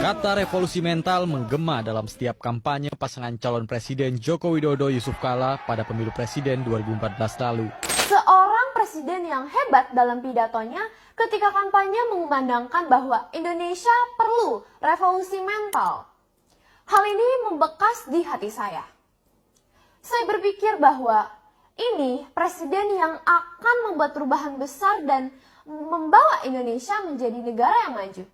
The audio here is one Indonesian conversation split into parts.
Kata revolusi mental menggema dalam setiap kampanye pasangan calon Presiden Joko Widodo Yusuf Kala pada pemilu presiden 2014 lalu. Seorang presiden yang hebat dalam pidatonya ketika kampanye mengumandangkan bahwa Indonesia perlu revolusi mental. Hal ini membekas di hati saya. Saya berpikir bahwa ini presiden yang akan membuat perubahan besar dan membawa Indonesia menjadi negara yang maju.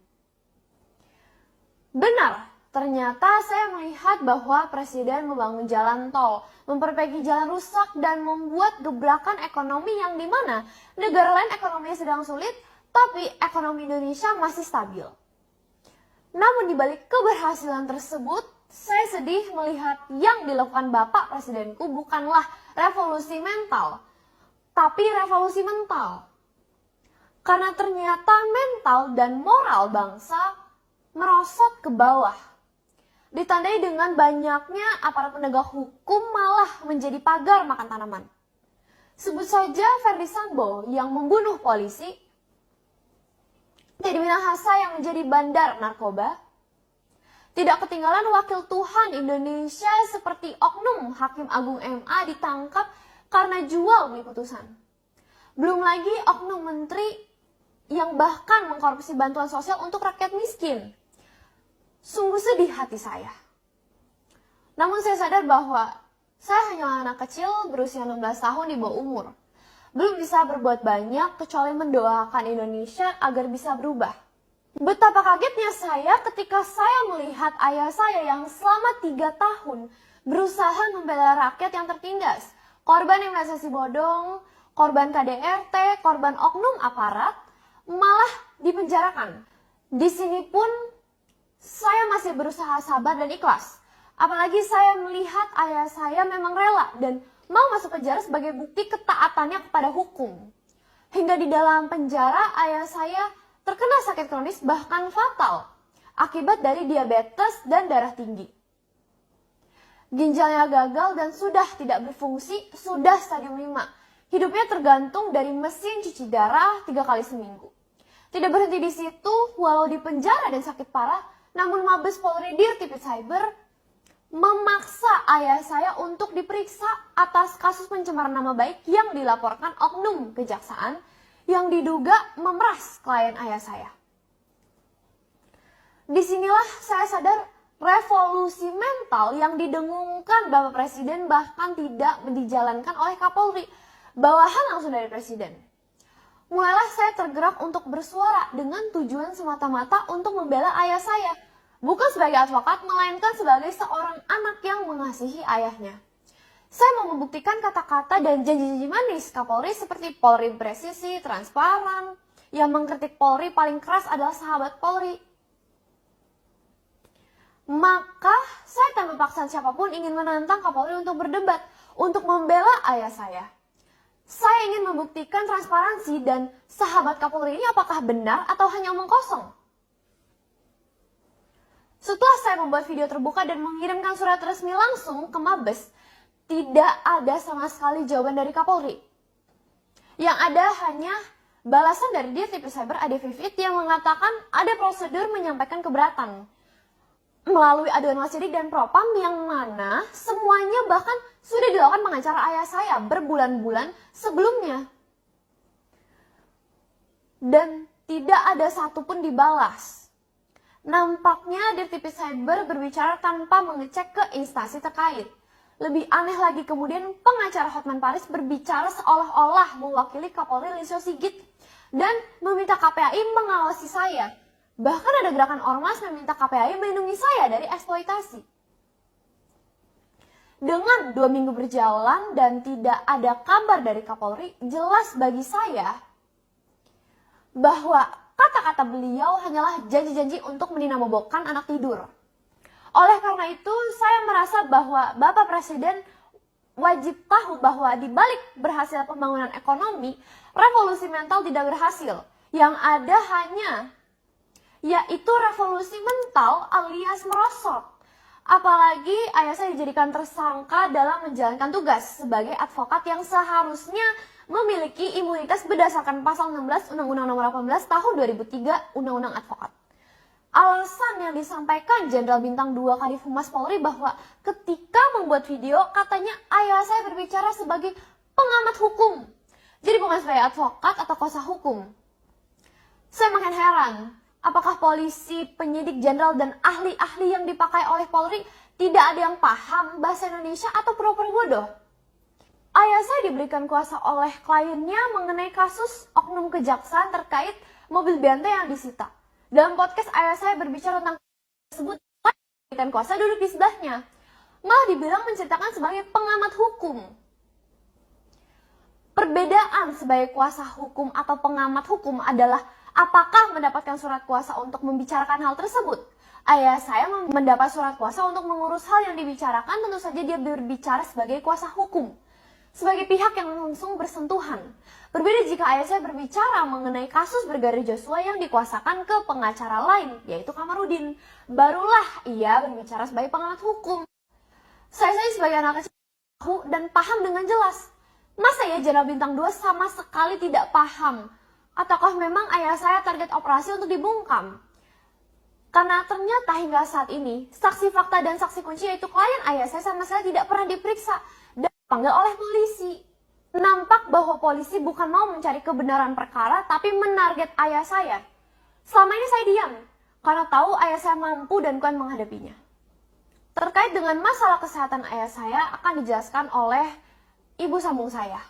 Benar, ternyata saya melihat bahwa presiden membangun jalan tol, memperbaiki jalan rusak, dan membuat gebrakan ekonomi yang dimana negara lain ekonominya sedang sulit, tapi ekonomi Indonesia masih stabil. Namun di balik keberhasilan tersebut, saya sedih melihat yang dilakukan Bapak Presidenku bukanlah revolusi mental, tapi revolusi mental. Karena ternyata mental dan moral bangsa merosot ke bawah. Ditandai dengan banyaknya aparat penegak hukum malah menjadi pagar makan tanaman. Sebut saja Ferdy Sambo yang membunuh polisi, Teddy Minahasa yang menjadi bandar narkoba. Tidak ketinggalan wakil Tuhan Indonesia seperti oknum Hakim Agung MA ditangkap karena jual beli putusan. Belum lagi oknum menteri yang bahkan mengkorupsi bantuan sosial untuk rakyat miskin. Sungguh sedih hati saya. Namun saya sadar bahwa saya hanya anak kecil berusia 16 tahun di bawah umur. Belum bisa berbuat banyak kecuali mendoakan Indonesia agar bisa berubah. Betapa kagetnya saya ketika saya melihat ayah saya yang selama 3 tahun berusaha membela rakyat yang tertindas. Korban investasi bodong, korban KDRT, korban oknum aparat, malah dipenjarakan. Di sini pun saya masih berusaha sabar dan ikhlas. Apalagi saya melihat ayah saya memang rela dan mau masuk penjara sebagai bukti ketaatannya kepada hukum. Hingga di dalam penjara ayah saya terkena sakit kronis bahkan fatal akibat dari diabetes dan darah tinggi. Ginjalnya gagal dan sudah tidak berfungsi, sudah stadium 5. Hidupnya tergantung dari mesin cuci darah 3 kali seminggu. Tidak berhenti di situ, walau di penjara dan sakit parah, namun Mabes Polri Dirtipid Cyber memaksa ayah saya untuk diperiksa atas kasus pencemaran nama baik yang dilaporkan oknum kejaksaan yang diduga memeras klien ayah saya. Disinilah saya sadar revolusi mental yang didengungkan Bapak Presiden bahkan tidak dijalankan oleh Kapolri, bawahan langsung dari Presiden. Mulailah saya tergerak untuk bersuara dengan tujuan semata-mata untuk membela ayah saya. Bukan sebagai advokat, melainkan sebagai seorang anak yang mengasihi ayahnya. Saya mau membuktikan kata-kata dan janji-janji manis Kapolri seperti Polri presisi, transparan. Yang mengkritik Polri paling keras adalah sahabat Polri. Maka saya tanpa paksaan siapapun ingin menantang Kapolri untuk berdebat, untuk membela ayah saya. Saya ingin membuktikan transparansi dan sahabat Kapolri ini apakah benar atau hanya omong kosong. Setelah saya membuat video terbuka dan mengirimkan surat resmi langsung ke Mabes, tidak ada sama sekali jawaban dari Kapolri. Yang ada hanya balasan dari Dirtipid Cyber Ade Vivit yang mengatakan ada prosedur menyampaikan keberatan melalui aduan wasidik dan propam yang mana semuanya bahkan sudah dilakukan pengacara ayah saya berbulan-bulan sebelumnya. Dan tidak ada satupun dibalas. Nampaknya Dirtipid Cyber berbicara tanpa mengecek ke instansi terkait. Lebih aneh lagi kemudian pengacara Hotman Paris berbicara seolah-olah mewakili Kapolri Listio Sigit dan meminta KPAI mengawasi saya. Bahkan ada gerakan ormas meminta KPAI melindungi saya dari eksploitasi. Dengan 2 minggu berjalan dan tidak ada kabar dari Kapolri, jelas bagi saya bahwa kata-kata beliau hanyalah janji-janji untuk meninabobokan anak tidur. Oleh karena itu, saya merasa bahwa Bapak Presiden wajib tahu bahwa di balik berhasil pembangunan ekonomi, revolusi mental tidak berhasil. Yang ada hanya yaitu revolusi mental alias merosot. Apalagi ayah saya dijadikan tersangka dalam menjalankan tugas sebagai advokat yang seharusnya memiliki imunitas berdasarkan pasal 16 Undang-Undang Nomor 18 Tahun 2003 Undang-Undang Advokat. Alasan yang disampaikan Jenderal Bintang 2 Kadif Humas Polri bahwa ketika membuat video katanya ayah saya berbicara sebagai pengamat hukum. Jadi bukan sebagai advokat atau kuasa hukum. Saya makin heran, apakah polisi, penyidik jenderal dan ahli-ahli yang dipakai oleh Polri tidak ada yang paham bahasa Indonesia atau pura-pura bodoh? Ayah saya diberikan kuasa oleh kliennya mengenai kasus oknum kejaksaan terkait mobil benteng yang disita. Dalam podcast ayah saya berbicara tentang tersebut, diberikan kuasa duduk di sebelahnya. Malah dibilang menceritakan sebagai pengamat hukum. Perbedaan sebagai kuasa hukum atau pengamat hukum adalah apakah mendapatkan surat kuasa untuk membicarakan hal tersebut. Ayah saya mendapat surat kuasa untuk mengurus hal yang dibicarakan, tentu saja dia berbicara sebagai kuasa hukum. Sebagai pihak yang langsung bersentuhan. Berbeda jika ayah saya berbicara mengenai kasus Brigadir Joshua yang dikuasakan ke pengacara lain, yaitu Kamarudin. Barulah ia berbicara sebagai pengamat hukum. Saya sebagai anak kecil tahu dan paham dengan jelas. Masa ya Jenderal Bintang 2 sama sekali tidak paham? Ataukah memang ayah saya target operasi untuk dibungkam? Karena ternyata hingga saat ini, saksi fakta dan saksi kunci yaitu klien ayah saya sama sekali tidak pernah diperiksa dan dipanggil oleh polisi. Nampak bahwa polisi bukan mau mencari kebenaran perkara, tapi menarget ayah saya. Selama ini saya diam, karena tahu ayah saya mampu dan kuat menghadapinya. Terkait dengan masalah kesehatan ayah saya akan dijelaskan oleh ibu sambung saya.